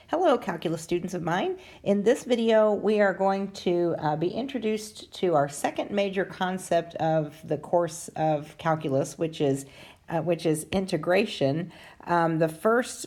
Hello, calculus students of mine. In this video, we are going to be introduced to our second major concept of the course of calculus, which is integration. The first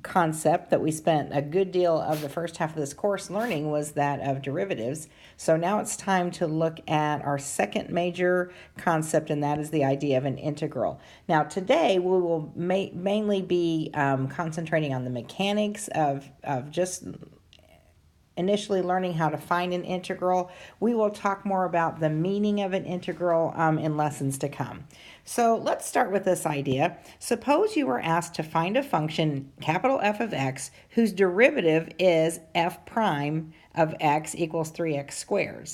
concept that we spent a good deal of the first half of this course learning was that of derivatives. So now it's time to look at our second major concept, and that is the idea of an integral. Now today we will mainly be concentrating on the mechanics of just initially learning how to find an integral. We will talk more about the meaning of an integral in lessons to come. So let's start with this idea. Suppose you were asked to find a function, capital F of x, whose derivative is f prime of x equals 3x squared.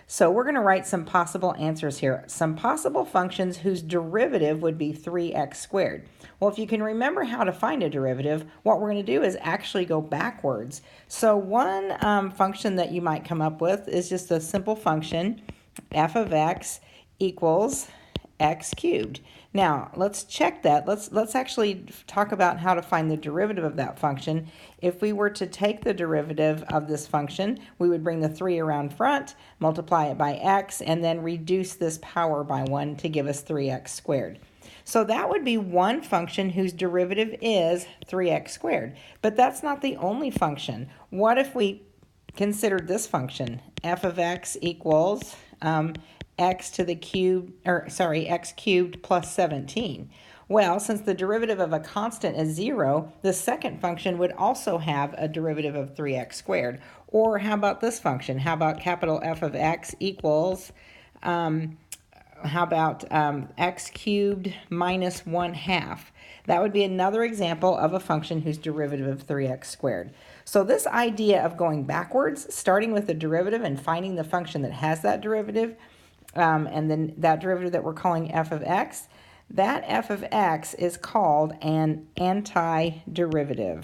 So we're going to write some possible answers here. Some possible functions whose derivative would be 3x squared. Well, if you can remember how to find a derivative, what we're going to do is actually go backwards. So one function that you might come up with is just a simple function, f of x equals x cubed. Now, let's check that. Let's actually talk about how to find the derivative of that function. If we were to take the derivative of this function, we would bring the 3 around front, multiply it by x, and then reduce this power by 1 to give us 3x squared. So that would be one function whose derivative is 3x squared. But that's not the only function. What if we considered this function, f of x equals x cubed plus 17. Well, since the derivative of a constant is 0, the second function would also have a derivative of 3x squared. Or how about this function? How about capital F of x equals, x cubed minus 1/2? That would be another example of a function whose derivative of 3x squared. So this idea of going backwards, starting with the derivative and finding the function that has that derivative, and then that derivative that we're calling f of x, that f of x is called an antiderivative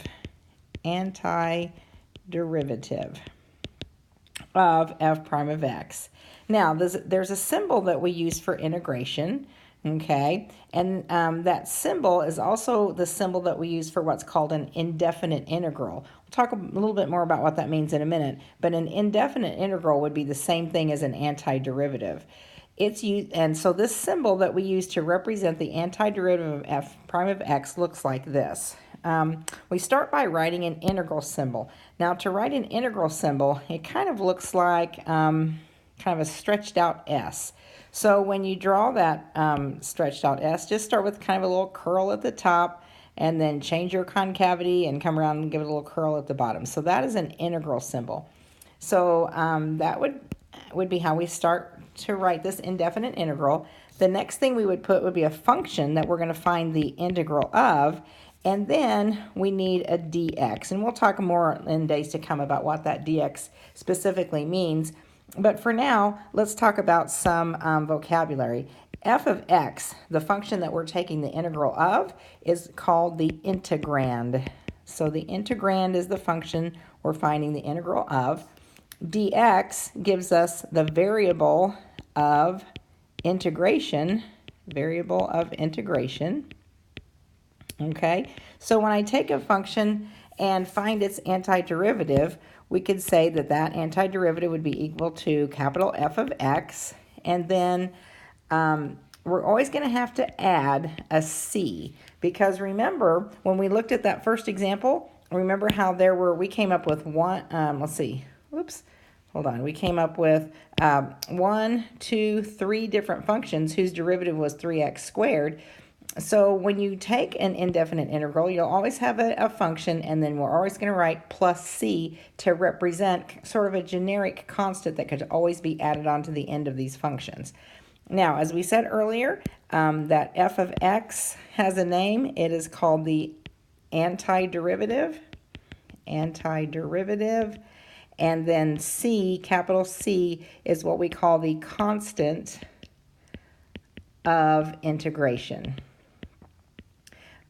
of f prime of x. Now, there's a symbol that we use for integration, okay? And that symbol is also the symbol that we use for what's called an indefinite integral. We'll talk a little bit more about what that means in a minute, but an indefinite integral would be the same thing as an antiderivative. It's used, and so this symbol that we use to represent the antiderivative of f prime of x looks like this. We start by writing an integral symbol. Now, to write an integral symbol, it kind of looks like kind of a stretched out S. So when you draw that stretched out S, just start with kind of a little curl at the top, and then change your concavity and come around and give it a little curl at the bottom. So that is an integral symbol. So that would be how we start to write this indefinite integral. The next thing we would put would be a function that we're going to find the integral of, and then we need a dx. And we'll talk more in days to come about what that dx specifically means. But for now, let's talk about some vocabulary. F of x, the function that we're taking the integral of, is called the integrand. So the integrand is the function we're finding the integral of. Dx gives us the variable of integration, Okay, so when I take a function and find its antiderivative, we could say that that antiderivative would be equal to capital F of x, and then we're always going to have to add a c, because remember, when we looked at that first example, remember how we came up with we came up with 1, 2, 3 different functions whose derivative was 3x squared. So when you take an indefinite integral, you'll always have a function, and then we're always going to write plus c to represent sort of a generic constant that could always be added on to the end of these functions. Now, as we said earlier, that f of x has a name. It is called the antiderivative, and then c, capital C, is what we call the constant of integration.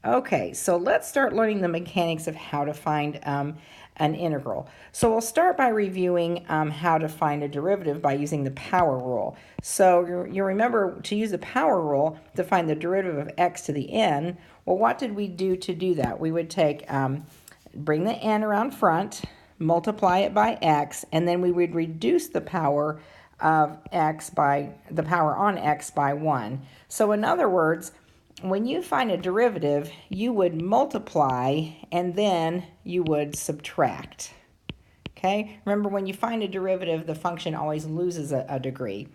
Okay, so let's start learning the mechanics of how to find an integral. So we'll start by reviewing how to find a derivative by using the power rule. So you remember to use the power rule to find the derivative of x to the n. Well, what did we do to do that? We would take, bring the n around front, multiply it by x, and then we would reduce the power of x by the power on x by 1. So in other words, when you find a derivative, you would multiply and then you would subtract. Okay? Remember, when you find a derivative, the function always loses a degree.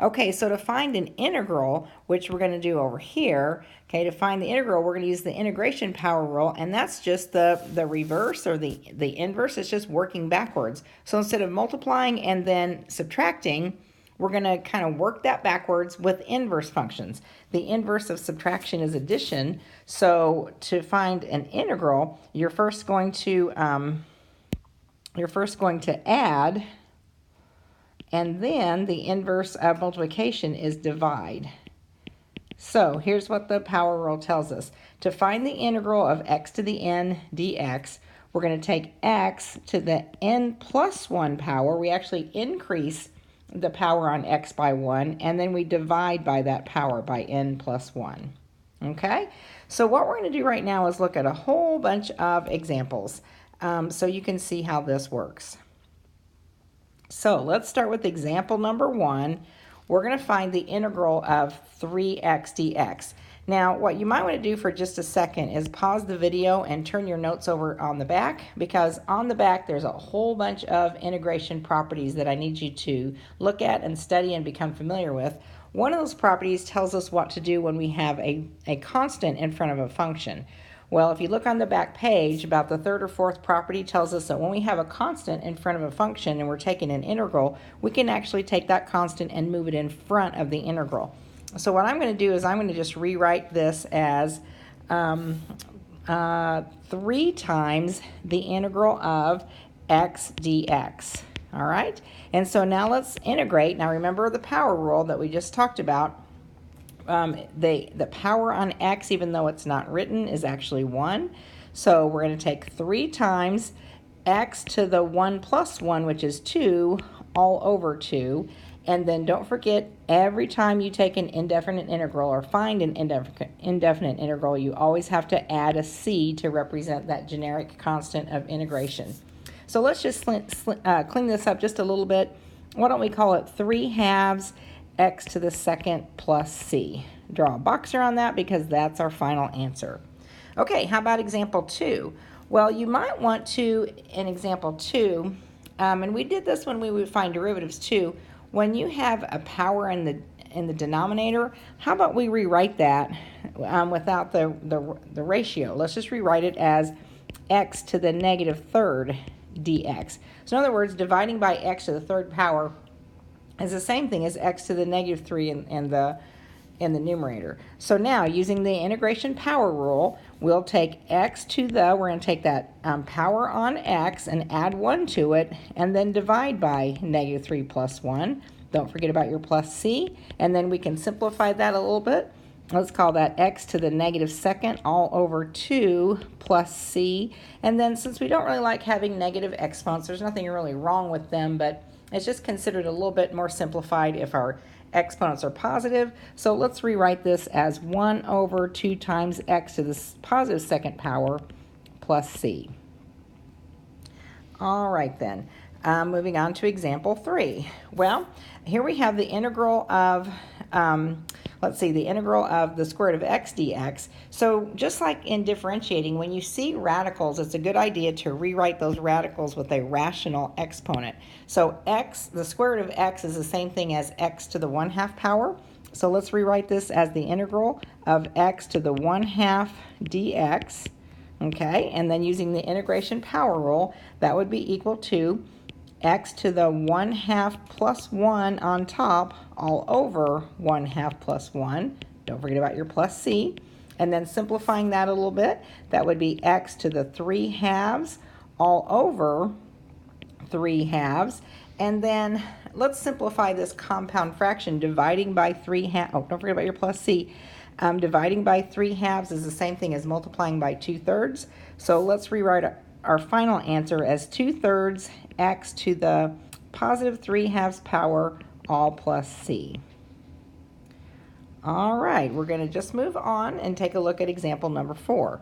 Okay, so to find an integral, which we're going to do over here, okay, to find the integral, we're going to use the integration power rule, and that's just the reverse or the inverse. It's just working backwards. So instead of multiplying and then subtracting, we're going to kind of work that backwards with inverse functions. The inverse of subtraction is addition. So to find an integral, you're first going to add, and then the inverse of multiplication is divide. So here's what the power rule tells us. To find the integral of x to the n dx, we're going to take x to the n plus 1 power. We actually increase the power on x by 1, and then we divide by that power by n plus 1. Okay? So what we're going to do right now is look at a whole bunch of examples so you can see how this works. So let's start with example number 1. We're going to find the integral of 3x dx. Now, what you might want to do for just a second is pause the video and turn your notes over on the back, because on the back there's a whole bunch of integration properties that I need you to look at and study and become familiar with. One of those properties tells us what to do when we have a constant in front of a function. Well, if you look on the back page, about the third or fourth property tells us that when we have a constant in front of a function and we're taking an integral, we can actually take that constant and move it in front of the integral. So what I'm going to do is I'm going to just rewrite this as 3 times the integral of x dx. All right? And so now let's integrate. Now remember the power rule that we just talked about. The power on x, even though it's not written, is actually 1. So we're going to take 3 times x to the 1 plus 1, which is 2, all over 2. And then don't forget, every time you take an indefinite integral or find an indefinite integral, you always have to add a c to represent that generic constant of integration. So let's just clean this up just a little bit. Why don't we call it 3/2 x to the second plus c. Draw a box around that because that's our final answer. Okay, how about example 2? Well, you might want to, in example 2, and we did this when we would find derivatives too, when you have a power in the denominator, how about we rewrite that without the ratio? Let's just rewrite it as x to the negative third dx. So in other words, dividing by x to the third power is the same thing as x to the negative 3 in the numerator. So now, using the integration power rule, we'll take x to the, we're going to take that power on x and add 1 to it, and then divide by negative 3 plus 1. Don't forget about your plus c, and then we can simplify that a little bit. Let's call that x to the negative second all over 2 plus c. And then since we don't really like having negative exponents, there's nothing really wrong with them, but it's just considered a little bit more simplified if our exponents are positive. So let's rewrite this as 1 over 2 times x to the positive second power plus c. All right then, moving on to example 3. Well, here we have the integral of, the integral of the square root of x dx. So just like in differentiating, when you see radicals, it's a good idea to rewrite those radicals with a rational exponent. So x, the square root of x is the same thing as x to the 1/2 power. So let's rewrite this as the integral of x to the 1/2 dx. Okay, and then using the integration power rule, that would be equal to x to the 1/2 plus 1 on top, all over 1/2 plus 1. Don't forget about your plus c. And then simplifying that a little bit, that would be x to the 3/2 all over 3/2. And then let's simplify this compound fraction, dividing by 3/2. Oh, don't forget about your plus c. Dividing by 3/2 is the same thing as multiplying by 2/3. So let's rewrite our final answer as 2/3 x to the positive 3/2 power, all plus c. All right, we're going to just move on and take a look at example number 4.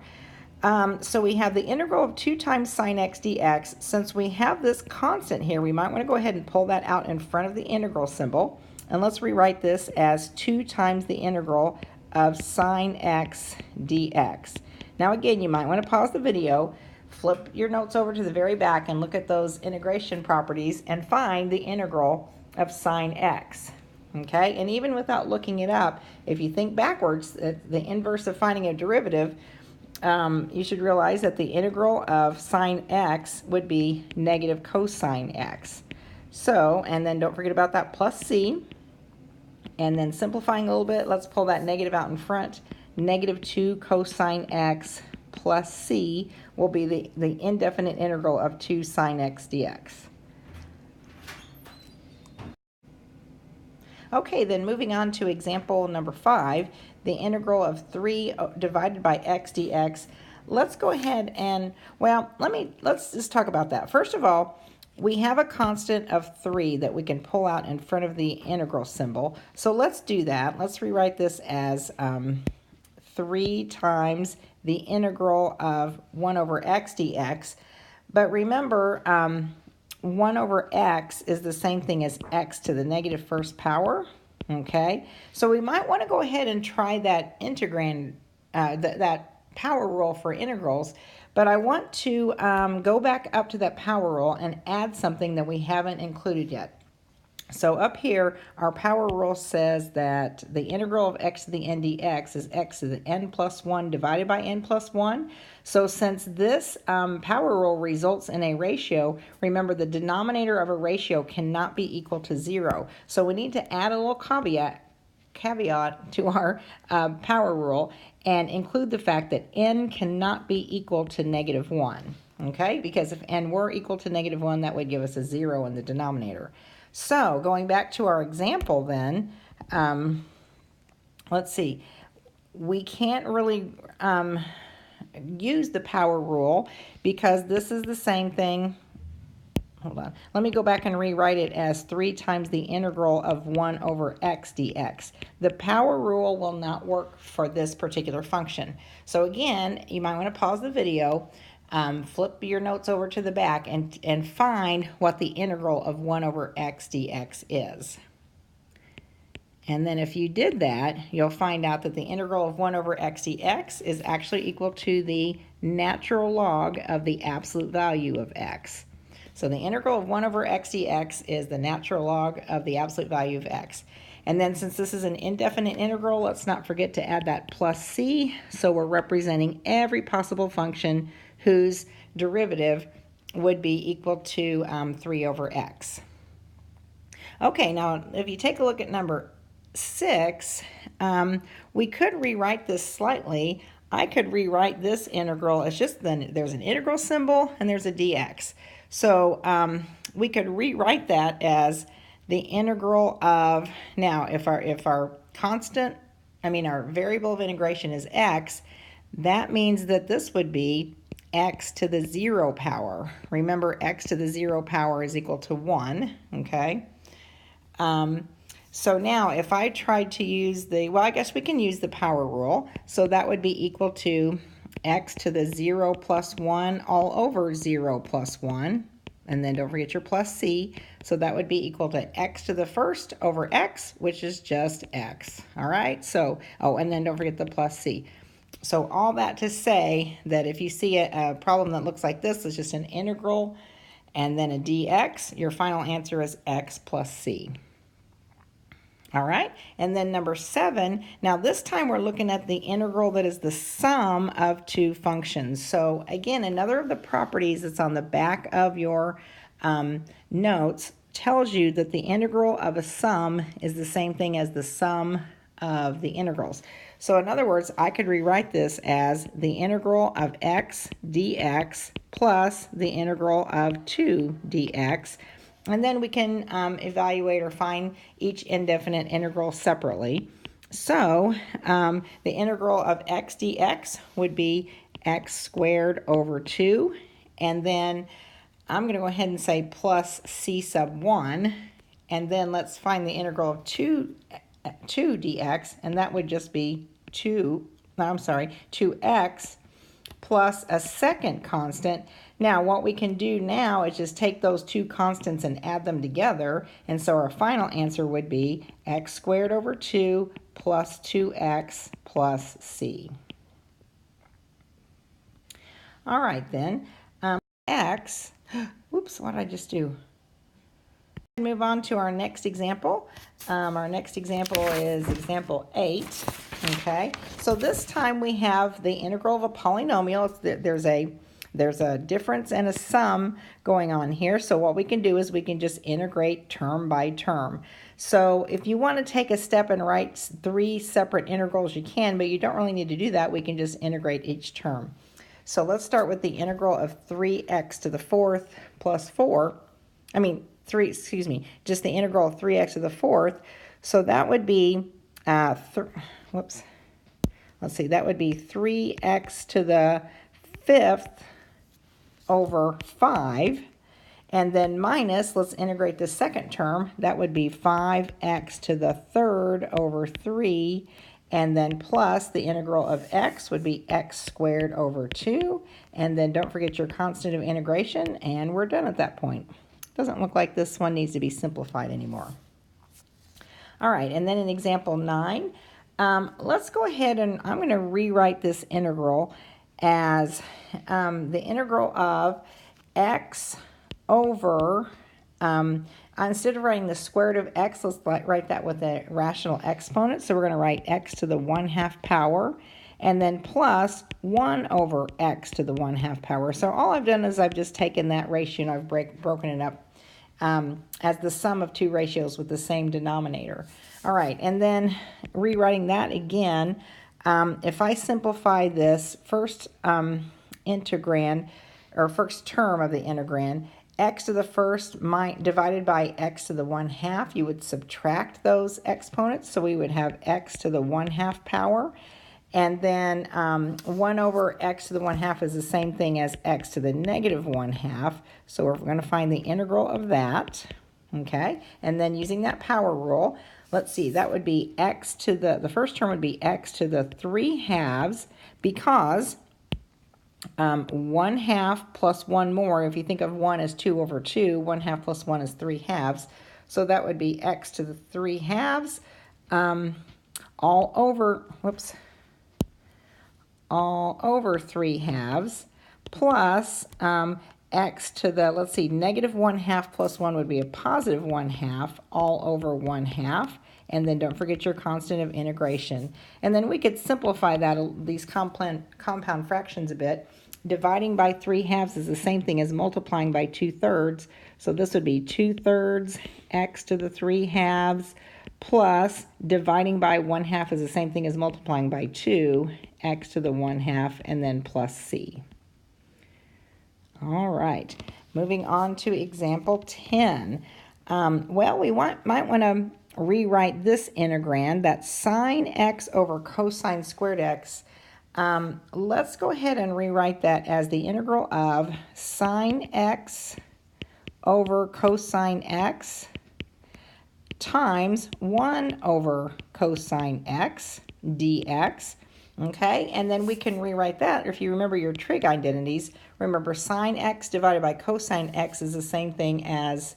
So we have the integral of 2 times sine x dx. Since we have this constant here, we might want to go ahead and pull that out in front of the integral symbol. And let's rewrite this as 2 times the integral of sine x dx. Now again, you might want to pause the video, flip your notes over to the very back, and look at those integration properties and find the integral of sine x. Okay, and even without looking it up, if you think backwards, the inverse of finding a derivative, you should realize that the integral of sine x would be negative cosine x. So, and then don't forget about that plus c. And then simplifying a little bit, let's pull that negative out in front. Negative 2 cosine x plus c will be the indefinite integral of 2 sine x dx. Okay, then moving on to example number 5, the integral of 3 divided by x dx. Let's go ahead and, well, let's just talk about that. First of all, we have a constant of 3 that we can pull out in front of the integral symbol. So let's do that. Let's rewrite this as 3 times the integral of 1 over x dx. But remember, 1 over x is the same thing as x to the negative first power, okay? So we might want to go ahead and try that integrand, that power rule for integrals, but I want to go back up to that power rule and add something that we haven't included yet. So up here, our power rule says that the integral of x to the n dx is x to the n plus 1 divided by n plus 1. So since this power rule results in a ratio, remember the denominator of a ratio cannot be equal to 0. So we need to add a little caveat to our power rule and include the fact that n cannot be equal to negative 1. Okay, because if n were equal to negative 1, that would give us a 0 in the denominator. So going back to our example then, let's see, we can't really use the power rule because this is the same thing. Hold on. Let me go back and rewrite it as 3 times the integral of 1 over x dx. The power rule will not work for this particular function. So again, you might want to pause the video, flip your notes over to the back, and find what the integral of 1 over x dx is. And then if you did that, you'll find out that the integral of 1 over x dx is actually equal to the natural log of the absolute value of x. So the integral of 1 over x dx is the natural log of the absolute value of x. And then since this is an indefinite integral, let's not forget to add that plus c. So we're representing every possible function whose derivative would be equal to 3 over x. Okay, now if you take a look at number 6, we could rewrite this slightly. I could rewrite this integral as just then there's an integral symbol and there's a dx. So we could rewrite that as the integral of, now if our constant, our variable of integration is x, that means that this would be x to the 0 power. Remember, x to the 0 power is equal to 1, okay? So now if I tried to use I guess we can use the power rule. So that would be equal to x to the 0 plus 1 all over 0 plus 1. And then don't forget your plus c. So that would be equal to x to the first over x, which is just x. All right? So, and then don't forget the plus c. So all that to say that if you see a problem that looks like this, it's just an integral and then a dx, your final answer is x plus c. All right, and then number 7, now this time we're looking at the integral that is the sum of two functions. So again, another of the properties that's on the back of your notes tells you that the integral of a sum is the same thing as the sum of the integrals. So in other words, I could rewrite this as the integral of x dx plus the integral of 2 dx. And then we can evaluate or find each indefinite integral separately. So the integral of x dx would be x squared over 2. and then I'm going to go ahead and say plus c sub 1, and then let's find the integral of 2 dx, and that would just be 2x plus a second constant. Now what we can do now is just take those two constants and add them together, and so our final answer would be x squared over 2 plus 2x plus c. All right then, x, whoops, what did I just do? Move on to our next example. Our next example is example 8. Okay, so this time we have the integral of a polynomial. There's a difference and a sum going on here. So what we can do is we can just integrate term by term. So if you want to take a step and write 3 separate integrals, you can, but you don't really need to do that. We can just integrate each term. So let's start with the integral of 3x to the 4th plus 4. Just the integral of 3x to the 4th. So that would be, that would be 3x to the 5th over 5. And then minus, let's integrate the second term. That would be 5x to the 3rd over 3. And then plus the integral of x would be x squared over 2. And then don't forget your constant of integration, and we're done at that point. Doesn't look like this one needs to be simplified anymore. All right, and then in example 9, let's go ahead and I'm going to rewrite this integral as the integral of x over, instead of writing the square root of x, let's write that with a rational exponent. So we're going to write x to the 1/2 power, and then plus 1 over x to the 1/2 power. So all I've done is I've just taken that ratio and I've broken it up as the sum of two ratios with the same denominator. All right, and then rewriting that again, if I simplify this first integrand, or first term of the integrand, x to the first divided by x to the 1/2, you would subtract those exponents, so we would have x to the 1/2 power. And then 1 over x to the 1/2 is the same thing as x to the negative 1/2. So we're going to find the integral of that. Okay, and then using that power rule, let's see, that would be x to the first term would be x to the 3/2, because 1/2 plus 1 more, if you think of 1 as 2 over 2, 1/2 plus 1 is 3/2. So that would be x to the 3/2 all over 3/2 plus x to the, let's see, negative 1/2 plus 1 would be a positive 1/2 all over 1/2. And then don't forget your constant of integration. And then we could simplify these compound fractions a bit. Dividing by 3/2 is the same thing as multiplying by 2/3. So this would be 2/3 x to the 3/2 plus dividing by 1/2 is the same thing as multiplying by 2, x to the 1/2, and then plus c. All right, moving on to example 10. Well, we might want to rewrite this integrand, that's sine x over cosine squared x. Let's go ahead and rewrite that as the integral of sine x over cosine x times 1 over cosine x dx. Okay, and then we can rewrite that. If you remember your trig identities, remember sine x divided by cosine x is the same thing as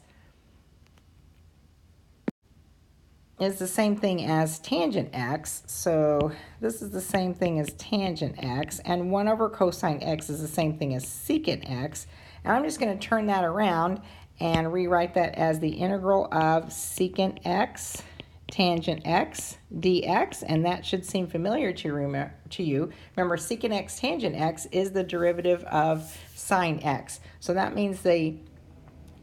tangent x. So this is the same thing as tangent x, and 1 over cosine x is the same thing as secant x. And I'm just going to turn that around and rewrite that as the integral of secant x tangent x dx, and that should seem familiar to you. Remember, secant x tangent x is the derivative of sine x. So that means the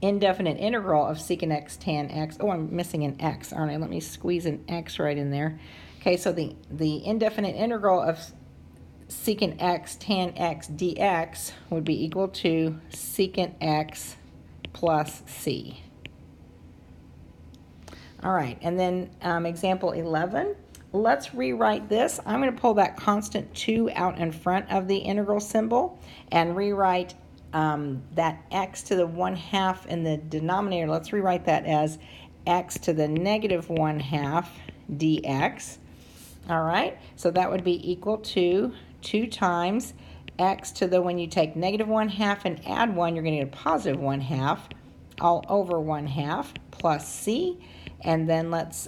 indefinite integral of secant x tan x. Oh, I'm missing an x, aren't I? Let me squeeze an x right in there. Okay, so the indefinite integral of secant x tan x dx would be equal to secant x plus c. All right, and then example 11, let's rewrite this. I'm going to pull that constant 2 out in front of the integral symbol and rewrite that x to the 1/2 in the denominator, let's rewrite that as x to the negative 1/2 dx. All right, so that would be equal to 2 times x to the, when you take negative 1/2 and add 1, you're going to get a positive 1/2 all over 1/2 plus c. And then let's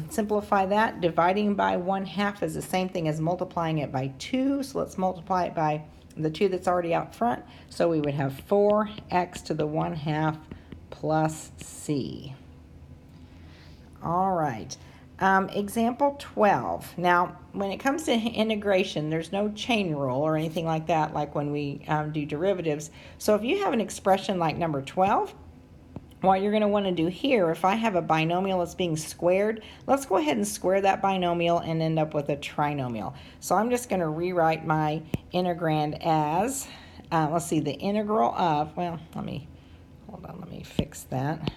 simplify that. Dividing by 1/2 is the same thing as multiplying it by 2. So let's multiply it by the 2 that's already out front. So we would have 4x to the 1/2 plus c. All right. Example 12. Now, when it comes to integration, there's no chain rule or anything like that, like when we do derivatives. So if you have an expression like number 12, what you're going to want to do here, if I have a binomial that's being squared, let's go ahead and square that binomial and end up with a trinomial. So I'm just going to rewrite my integrand as, let's see, the integral of, well, let me fix that.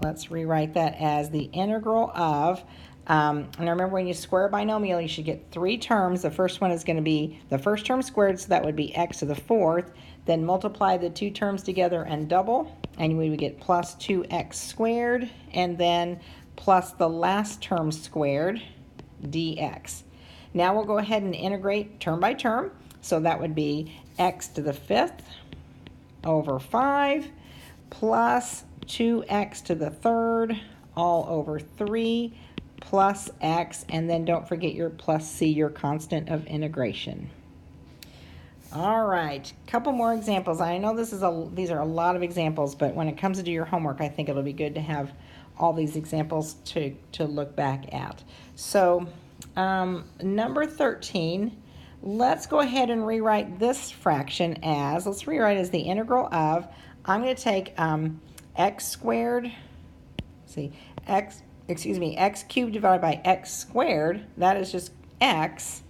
Let's rewrite that as the integral of, and remember when you square a binomial, you should get 3 terms. The first one is going to be the first term squared, so that would be x to the 4th. Then multiply the 2 terms together and double, and we would get plus 2x squared, and then plus the last term squared, dx. Now we'll go ahead and integrate term by term. So that would be x to the 5th over 5 plus 2x to the 3rd all over 3 plus x, and then don't forget your plus c, your constant of integration. All right, couple more examples. I know these are a lot of examples, but when it comes to do your homework, I think it'll be good to have all these examples to look back at. So number 13, let's go ahead and rewrite this fraction as, let's rewrite as the integral of, I'm going to take x squared, x cubed divided by x squared, that is just x,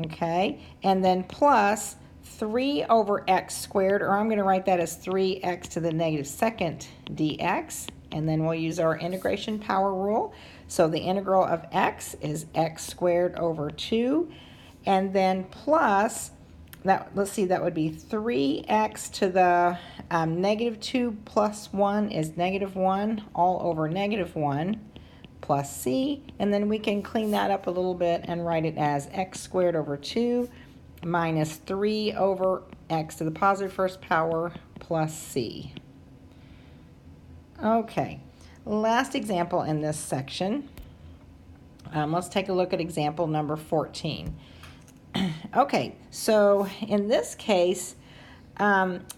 okay, and then plus 3 over x squared, or I'm going to write that as 3x to the negative 2nd dx, and then we'll use our integration power rule. So the integral of x is x squared over 2, and then plus, that, let's see, that would be 3x to the negative 2 plus 1 is negative 1 all over negative 1 plus c, and then we can clean that up a little bit and write it as x squared over 2 minus 3 over x to the positive first power plus c. Okay, last example in this section. Let's take a look at example number 14. Okay, so in this case,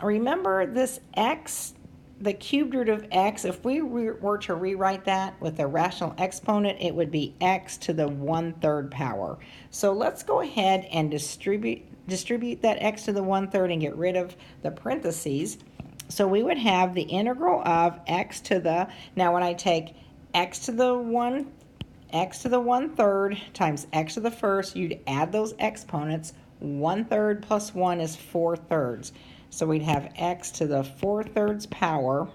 remember this x, the cubed root of x, if we were to rewrite that with a rational exponent, it would be x to the 1/3 power. So let's go ahead and distribute that x to the 1/3 and get rid of the parentheses. So we would have the integral of x to the, now when I take x to the 1/3 times x to the 1st, you'd add those exponents. 1/3 plus 1 is 4/3. So we'd have x to the 4/3 power,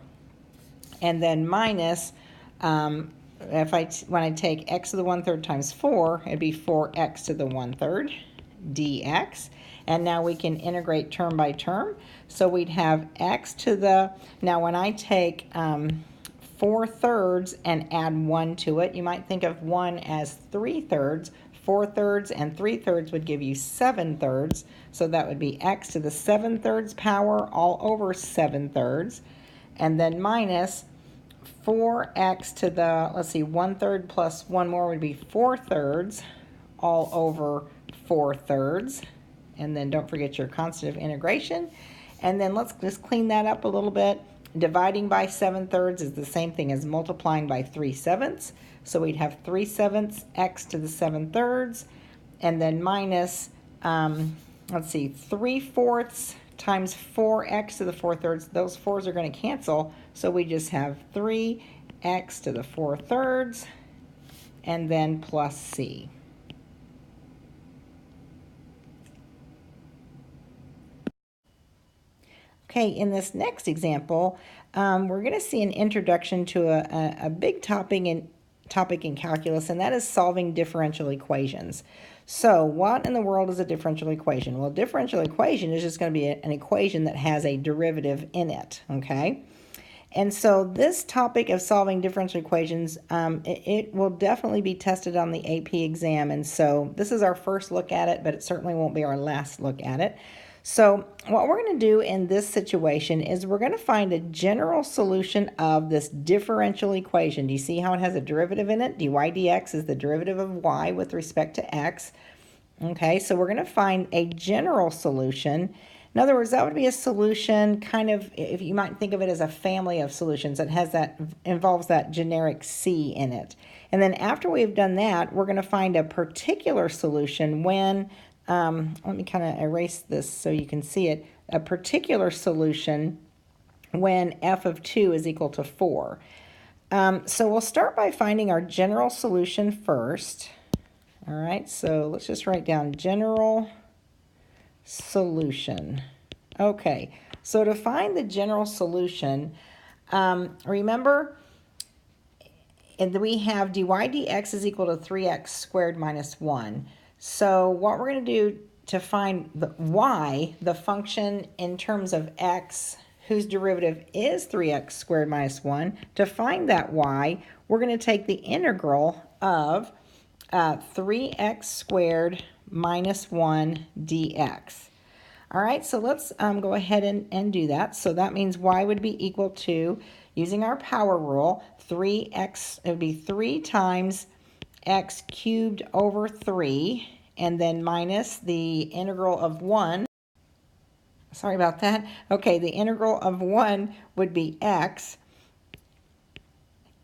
and then minus, when I take x to the 1/3 times 4, it'd be 4x to the 1/3 dx. And now we can integrate term by term. So we'd have x to the, now when I take 4/3 and add 1 to it, you might think of 1 as 3/3. 4/3 and 3/3 would give you 7/3. So that would be x to the 7/3 power all over 7/3. And then minus 4x to the, let's see, 1/3 plus 1 more would be 4/3 all over 4/3. And then don't forget your constant of integration. And then let's just clean that up a little bit. Dividing by 7/3 is the same thing as multiplying by 3/7. So we'd have 3/7 x to the 7/3, and then minus, let's see, 3/4 times 4x to the 4/3. Those 4's are going to cancel, so we just have 3x to the 4/3, and then plus c. Okay, in this next example, we're going to see an introduction to a big topic in calculus, and that is solving differential equations. So what in the world is a differential equation? Well, a differential equation is just going to be an equation that has a derivative in it, okay? And so this topic of solving differential equations, it will definitely be tested on the AP exam. And so this is our first look at it, but it certainly won't be our last look at it. So what we're going to do in this situation is we're going to find a general solution of this differential equation. Do you see how it has a derivative in it? dy dx is the derivative of y with respect to x. Okay, so we're going to find a general solution. In other words, that would be a solution kind of, if you might think of it as a family of solutions that involves that generic c in it. And then after we've done that, we're going to find a particular solution when let me kind of erase this so you can see it. A particular solution when f of 2 is equal to 4. So we'll start by finding our general solution first. All right, so let's just write down general solution. Okay, so to find the general solution, remember we have dy dx is equal to 3x squared minus 1. So what we're going to do to find the y, the function in terms of x, whose derivative is 3x squared minus 1, to find that y, we're going to take the integral of 3x squared minus 1 dx. All right, so let's go ahead and do that. So that means y would be equal to, using our power rule, 3x, it would be 3 times x cubed over 3, and then minus the integral of 1. Sorry about that. Okay, the integral of 1 would be x.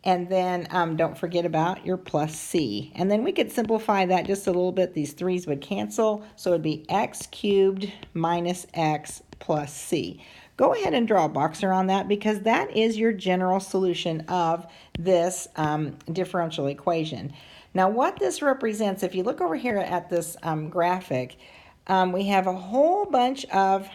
And then don't forget about your plus c. And then we could simplify that just a little bit. These 3's would cancel. So it would be x cubed minus x plus c. Go ahead and draw a box around that because that is your general solution of this differential equation. Now what this represents, if you look over here at this graphic, we have a whole bunch of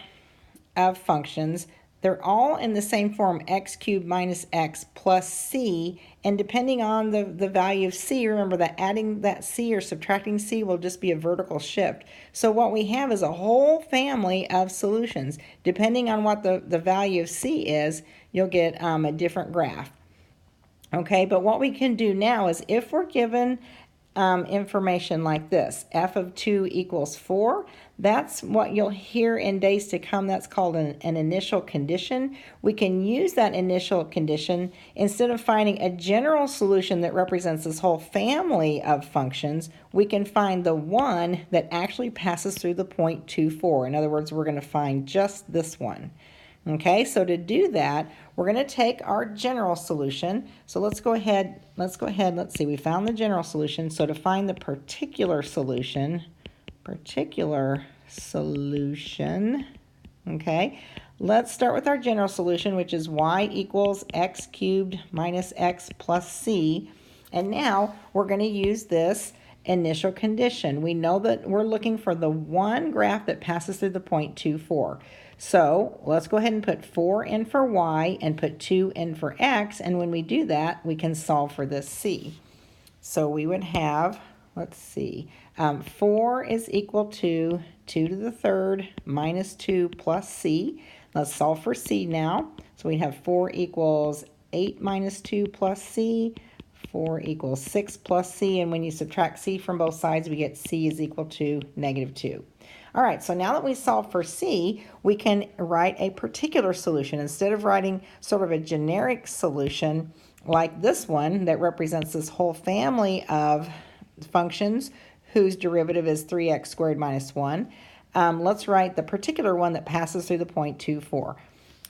functions. They're all in the same form, x cubed minus x plus c, and depending on the value of c, remember that adding that c or subtracting c will just be a vertical shift. So what we have is a whole family of solutions. Depending on what the value of c is, you'll get a different graph. Okay, but what we can do now is if we're given information like this, f of 2 equals 4, that's what you'll hear in days to come. That's called an initial condition. We can use that initial condition instead of finding a general solution that represents this whole family of functions. We can find the one that actually passes through the point 2, 4. In other words, we're going to find just this one. Okay, so to do that, we're going to take our general solution. So let's go ahead, let's see, we found the general solution. So to find the particular solution, okay, let's start with our general solution, which is y equals x cubed minus x plus c. And now we're going to use this initial condition. We know that we're looking for the one graph that passes through the point 2, 4. So let's go ahead and put 4 in for y and put 2 in for x. And when we do that, we can solve for this c. So we would have, let's see, 4 is equal to 2 to the third minus 2 plus c. Let's solve for c now. So we have 4 equals 8 minus 2 plus c. 4 equals 6 plus c. And when you subtract c from both sides, we get c is equal to negative 2. All right, so now that we solve for c, we can write a particular solution. Instead of writing sort of a generic solution like this one that represents this whole family of functions whose derivative is 3x squared minus 1, let's write the particular one that passes through the point 2, 4.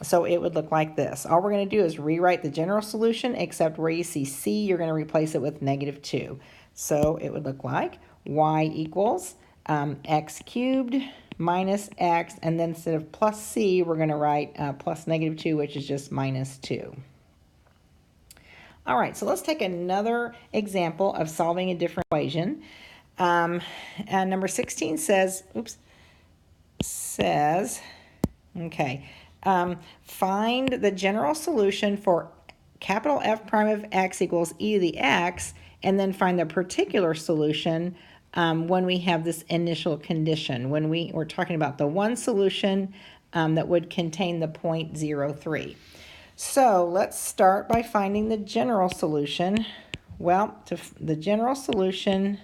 So it would look like this. All we're going to do is rewrite the general solution, except where you see c, you're going to replace it with negative 2. So it would look like y equals x cubed minus x, and then instead of plus c, we're going to write plus negative 2, which is just minus 2. All right, so let's take another example of solving a different equation. And number 16 says, okay, find the general solution for capital F prime of x equals e to the x, and then find the particular solution when we have this initial condition, when we're talking about the one solution that would contain the 0.03. So let's start by finding the general solution. Well, the general solution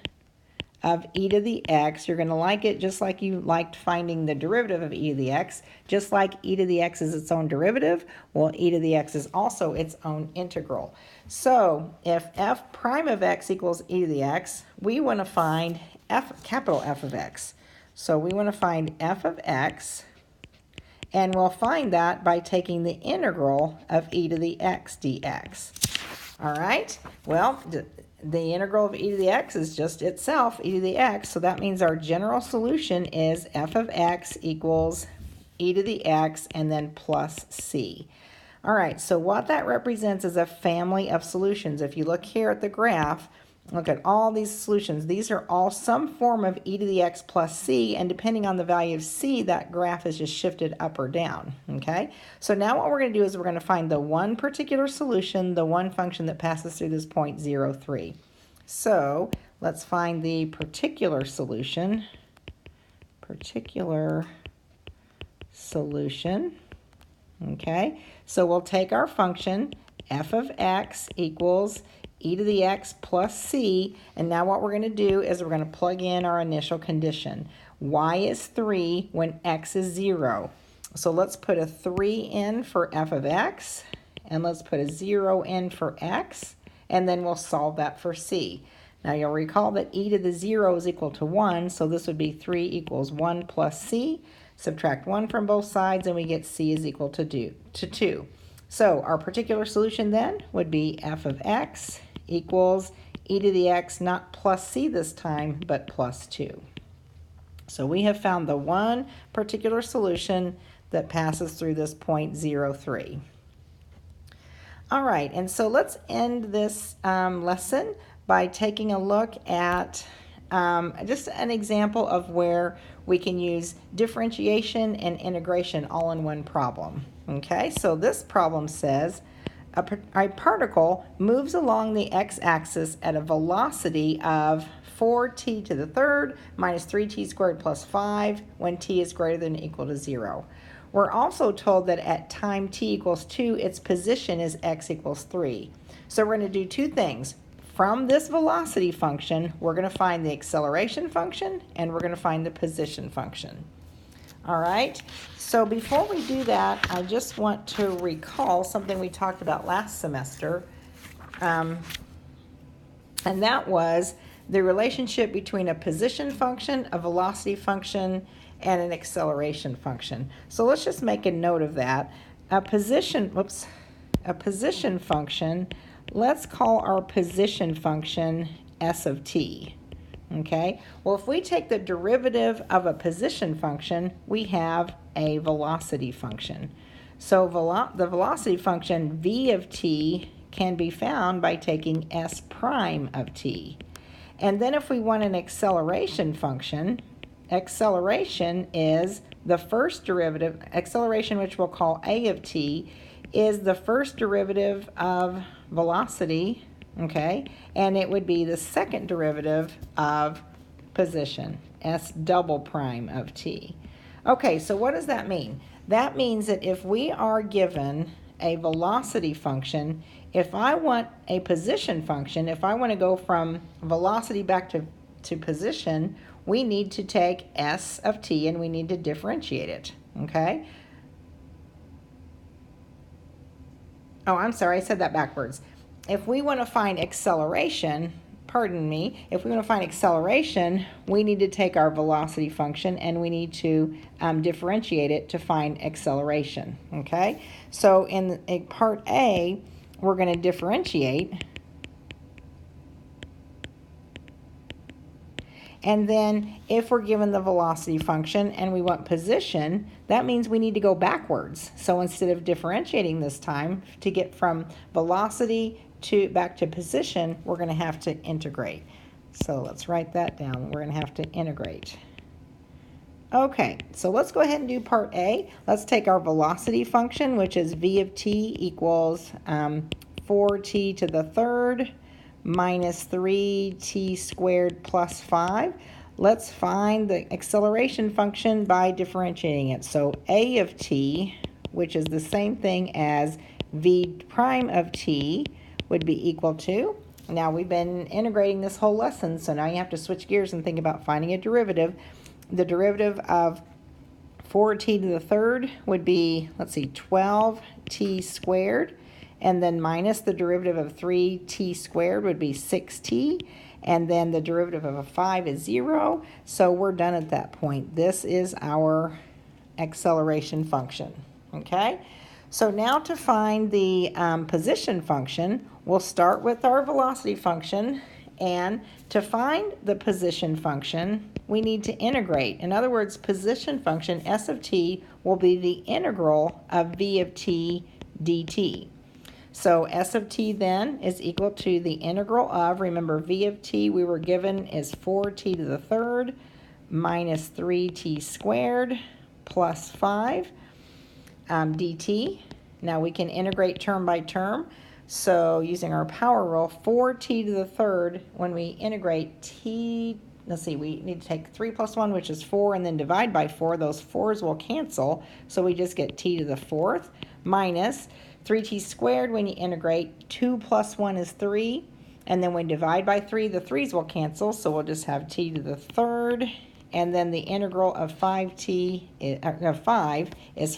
of e to the x, you're going to like it just like you liked finding the derivative of e to the x. Just like e to the x is its own derivative, well, e to the x is also its own integral. So if f prime of x equals e to the x, we want to find capital F of x. So we want to find f of x, and we'll find that by taking the integral of e to the x dx. All right, well, the integral of e to the x is just itself, e to the x, so that means our general solution is f of x equals e to the x and then plus c. All right, so what that represents is a family of solutions. If you look here at the graph, look at all these solutions. These are all some form of e to the x plus c, and depending on the value of c, that graph is just shifted up or down, okay? So now what we're going to do is we're going to find the one particular solution, the one function that passes through this point 0.03. So let's find the particular solution, okay? So we'll take our function, f of x equals e to the x plus c, and now what we're going to do is we're going to plug in our initial condition. Y is 3 when x is 0. So let's put a 3 in for f of x, and let's put a 0 in for x, and then we'll solve that for c. Now you'll recall that e to the 0 is equal to 1, so this would be 3 equals 1 plus c. Subtract 1 from both sides, and we get c is equal to 2. So our particular solution then would be f of x equals e to the x, not plus c this time, but plus 2. So we have found the one particular solution that passes through this point 0.03. All right, and so let's end this lesson by taking a look at just an example of where we can use differentiation and integration all in one problem. Okay, so this problem says a particle moves along the x-axis at a velocity of 4t to the third minus 3t squared plus 5 when t is greater than or equal to 0. We're also told that at time t equals 2, its position is x equals 3. So we're going to do two things. From this velocity function, we're going to find the acceleration function, and we're going to find the position function. All right, so before we do that, I just want to recall something we talked about last semester, and that was the relationship between a position function, a velocity function, and an acceleration function. So let's just make a note of that. A position function, let's call our position function s of t. Okay, well, if we take the derivative of a position function, we have a velocity function. So the velocity function v of t can be found by taking s prime of t. And then if we want an acceleration function, acceleration is the first derivative, acceleration, which we'll call a of t, is the first derivative of velocity, okay, and it would be the second derivative of position, s double prime of t. Okay, so what does that mean? That means that if we are given a velocity function, if I want a position function, if I want to go from velocity back to position, we need to take s of t and we need to differentiate it, okay? Oh, I'm sorry, I said that backwards. If we want to find acceleration, if we want to find acceleration, we need to take our velocity function and we need to differentiate it to find acceleration, okay? So in part A, we're going to differentiate. And then if we're given the velocity function and we want position, that means we need to go backwards. So instead of differentiating this time to get from velocity back to position, we're going to have to integrate. So let's write that down. We're going to have to integrate. Okay, so let's go ahead and do part A. Let's take our velocity function, which is v of t equals 4t to the third minus 3t squared plus 5. Let's find the acceleration function by differentiating it. So a of t, which is the same thing as v prime of t, would be equal to, now we've been integrating this whole lesson, so now you have to switch gears and think about finding a derivative. The derivative of 4t to the third would be, let's see, 12t squared, and then minus the derivative of 3t squared would be 6t, and then the derivative of a 5 is 0, so we're done at that point. This is our acceleration function, okay? So now to find the position function, we'll start with our velocity function, and to find the position function, we need to integrate. In other words, position function, s of t, will be the integral of v of t dt. So s of t then is equal to the integral of, remember v of t we were given is 4t to the third minus 3t squared plus 5 dt. Now we can integrate term by term. So using our power rule, 4t to the third, when we integrate t, let's see, we need to take 3 plus 1, which is 4, and then divide by 4. Those 4's will cancel, so we just get t to the fourth minus 3t squared. When you integrate, 2 plus 1 is 3, and then when we divide by 3, the 3's will cancel, so we'll just have t to the third, and then the integral of 5 is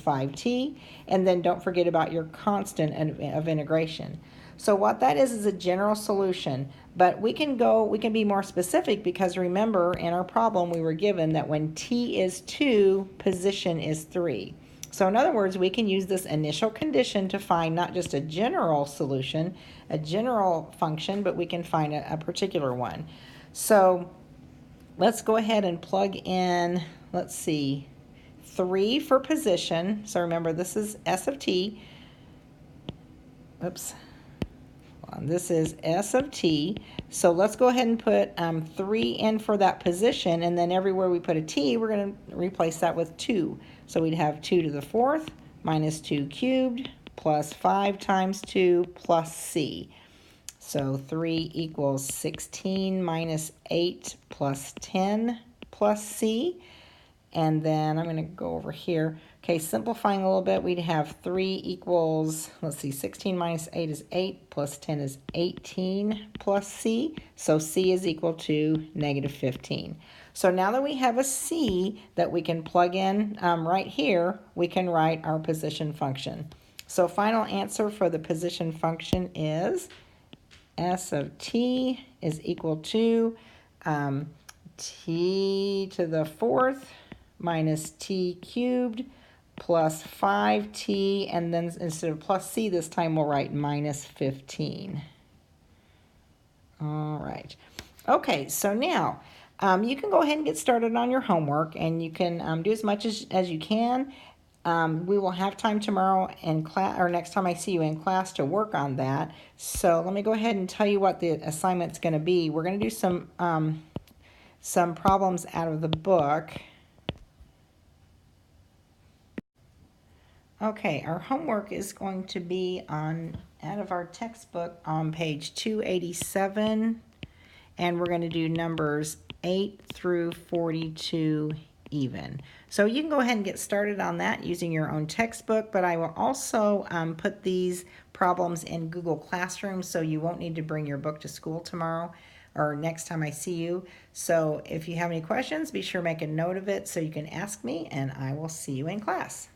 5t, and then don't forget about your constant of integration. So what that is a general solution, but we can be more specific, because remember in our problem we were given that when t is 2, position is 3. So in other words, we can use this initial condition to find not just a general solution, a general function, but we can find a particular one. So let's go ahead and plug in, let's see, 3 for position. So remember, this is s of t. Oops. This is s of t. So let's go ahead and put 3 in for that position, and then everywhere we put a t, we're going to replace that with 2. So we'd have 2 to the fourth minus 2 cubed plus 5 times 2 plus c. So 3 equals 16 minus 8 plus 10 plus c. And then I'm going to go over here. Okay, simplifying a little bit, we'd have 3 equals, let's see, 16 minus 8 is 8, plus 10 is 18 plus c. So c is equal to negative 15. So now that we have a c that we can plug in right here, we can write our position function. So final answer for the position function is s of t is equal to t to the fourth minus t cubed plus 5t, and then instead of plus c this time we'll write minus 15. All right. Okay, so now you can go ahead and get started on your homework, and you can do as much as you can. We will have time tomorrow in class, or next time I see you in class, to work on that. So let me go ahead and tell you what the assignment's going to be. We're going to do some problems out of the book. Okay, our homework is going to be out of our textbook on page 287, and we're going to do numbers 8 through 42 even. So you can go ahead and get started on that using your own textbook, but I will also put these problems in Google Classroom, so you won't need to bring your book to school tomorrow or next time I see you. So if you have any questions, be sure to make a note of it so you can ask me, and I will see you in class.